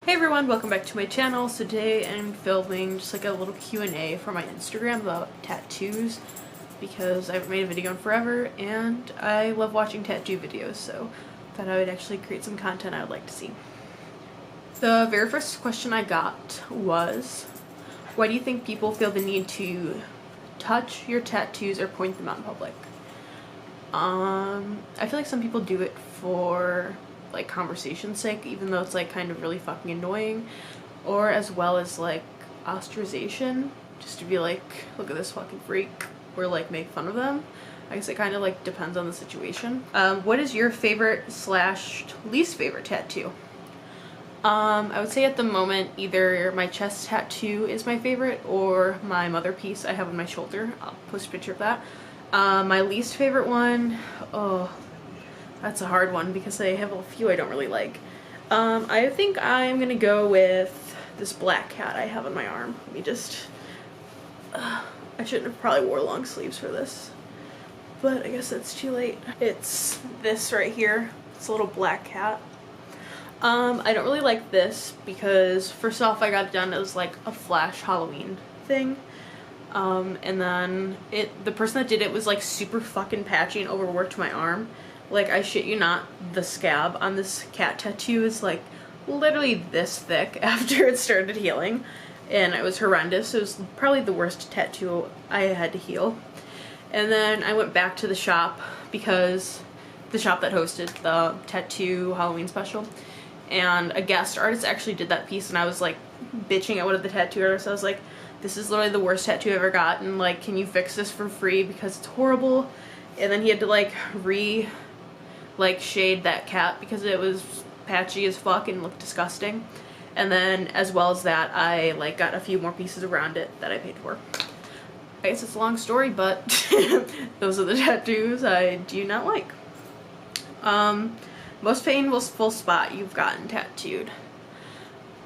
Hey everyone, welcome back to my channel. So today I'm filming just like a little Q&A for my Instagram about tattoos because I haven't made a video in forever and I love watching tattoo videos, so I thought I would actually create some content I would like to see. The very first question I got was, why do you think people feel the need to touch your tattoos or point them out in public? I feel like some people do it for like conversation's sake, even though it's like kind of really fucking annoying, or as well as like ostracization, just to be like, look at this fucking freak, or like make fun of them. I guess it kind of like depends on the situation. What is your favorite slash least favorite tattoo? I would say at the moment either my chest tattoo is my favorite or my mother piece I have on my shoulder. I'll post a picture of that. My least favorite one, oh, that's a hard one because I have a few I don't really like. I think I'm gonna go with this black cat I have on my arm. Let me just, I shouldn't have probably wore long sleeves for this, but I guess it's too late. It's this right here. It's a little black cat. I don't really like this because first off I got it done as like a flash Halloween thing. And then the person that did it was like super fucking patchy and overworked my arm. Like, I shit you not, the scab on this cat tattoo is like literally this thick after it started healing, and it was horrendous. It was probably the worst tattoo I had to heal. And then I went back to the shop, because the shop that hosted the tattoo Halloween special, and a guest artist actually did that piece, and I was like bitching at one of the tattoo artists. I was like, this is literally the worst tattoo I've ever gotten, like, can you fix this for free because it's horrible? And then he had to like shade that cat because it was patchy as fuck and looked disgusting. And then as well as that, I like got a few more pieces around it that I paid for. I guess it's a long story, but those are the tattoos I do not like. Most painful spot you've gotten tattooed.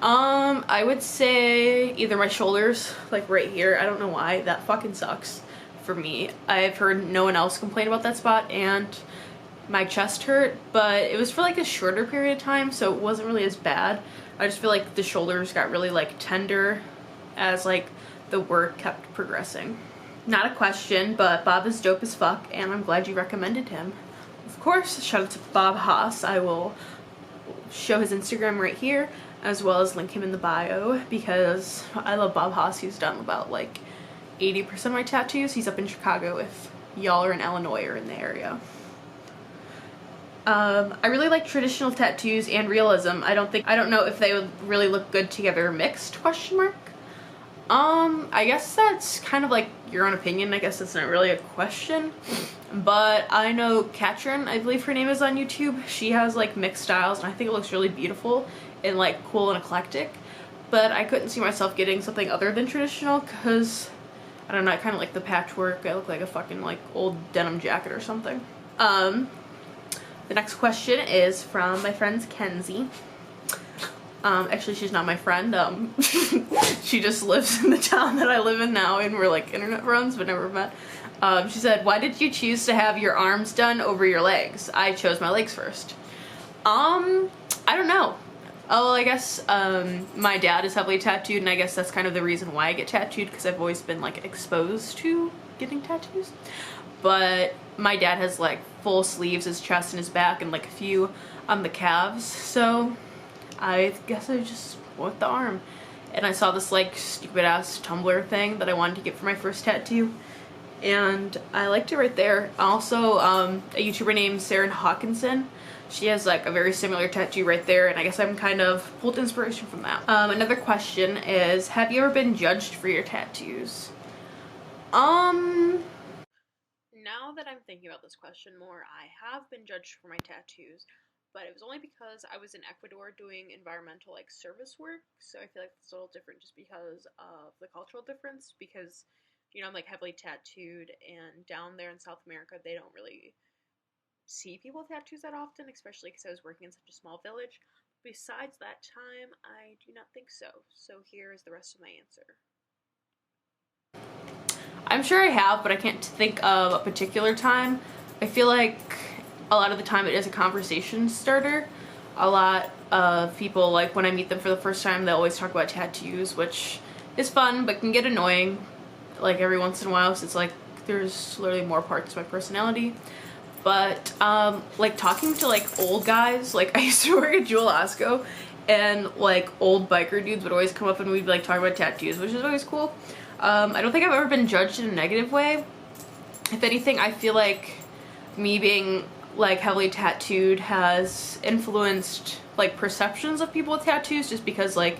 I would say either my shoulders, like right here. I don't know why, that fucking sucks for me. I've heard no one else complain about that spot, and my chest hurt, but it was for like a shorter period of time, so it wasn't really as bad. I just feel like the shoulders got really like tender as like the work kept progressing. Not a question, but Bob is dope as fuck, and I'm glad you recommended him. Of course, shout out to Bob Haas. I will show his Instagram right here, as well as link him in the bio, because I love Bob Haas. He's done about like 80% of my tattoos. He's up in Chicago if y'all are in Illinois or in the area. I really like traditional tattoos and realism. I don't know if they would really look good together mixed, question mark. I guess that's kind of like your own opinion. I guess it's not really a question, but I know Katrin, I believe her name is, on YouTube. She has like mixed styles, and I think it looks really beautiful and like cool and eclectic, but I couldn't see myself getting something other than traditional because I don't know, I kind of like the patchwork. I look like a fucking like old denim jacket or something. The next question is from my friend Kenzie. Actually, she's not my friend. She just lives in the town that I live in now, and we're like internet friends but never met. She said, why did you choose to have your arms done over your legs? I chose my legs first. I don't know. Oh, I guess my dad is heavily tattooed, and I guess that's kind of the reason why I get tattooed, because I've always been like exposed to getting tattoos. But my dad has like full sleeves, his chest and his back, and like a few on the calves, so I guess I just went with the arm. And I saw this like stupid ass Tumblr thing that I wanted to get for my first tattoo, and I liked it right there. Also, a YouTuber named Sarah Hawkinson, she has like a very similar tattoo right there, and I guess I'm kind of pulled inspiration from that. Another question is, have you ever been judged for your tattoos? Now that I'm thinking about this question more, I have been judged for my tattoos, but it was only because I was in Ecuador doing environmental like service work, so I feel like it's a little different just because of the cultural difference, because, you know, I'm like heavily tattooed, and down there in South America they don't really see people with tattoos that often, especially because I was working in such a small village. Besides that time, I do not think so. So here is the rest of my answer. I'm sure I have, but I can't think of a particular time. I feel like a lot of the time it is a conversation starter. A lot of people, like when I meet them for the first time, they always talk about tattoos, which is fun but can get annoying like every once in a while, so it's like there's literally more parts of my personality. But like talking to like old guys, like I used to work at Jewel Osco, and like old biker dudes would always come up and we'd like talk about tattoos, which is always cool. I don't think I've ever been judged in a negative way. If anything, I feel like me being like heavily tattooed has influenced like perceptions of people with tattoos, just because like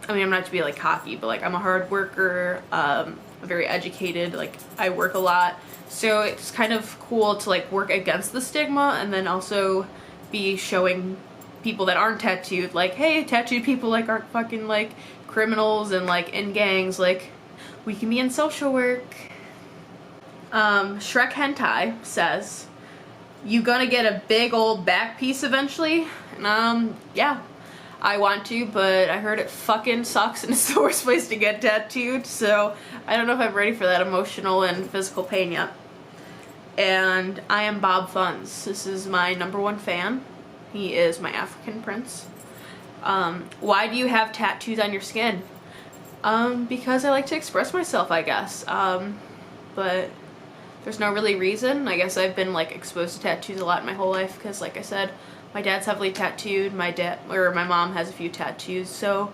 I mean, I'm not to be like cocky, but like I'm a hard worker, I'm very educated, like I work a lot, so it's kind of cool to like work against the stigma and then also be showing people that aren't tattooed like, hey, tattooed people like aren't fucking like criminals and like in gangs, like we can be in social work. Shrek Hentai says, you gonna get a big old back piece eventually? And yeah, I want to, but I heard it fucking sucks and it's the worst place to get tattooed, so I don't know if I'm ready for that emotional and physical pain yet. And I am Bob Funds. This is my #1 fan. He is my African prince. Why do you have tattoos on your skin? Because I like to express myself, I guess. But there's no really reason. I guess I've been like exposed to tattoos a lot in my whole life because, like I said, my dad's heavily tattooed, my mom has a few tattoos, so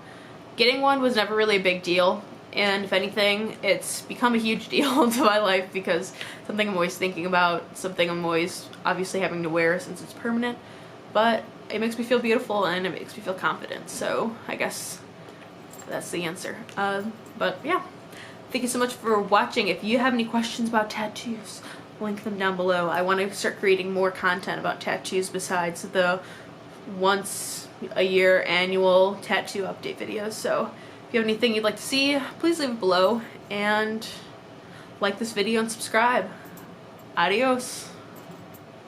getting one was never really a big deal, and if anything, it's become a huge deal into my life because something I'm always thinking about, something I'm always obviously having to wear since it's permanent, but it makes me feel beautiful and it makes me feel confident, so I guess that's the answer. But yeah, thank you so much for watching. If you have any questions about tattoos, link them down below. I want to start creating more content about tattoos besides the once a year annual tattoo update videos. So if you have anything you'd like to see, please leave it below and like this video and subscribe. Adios.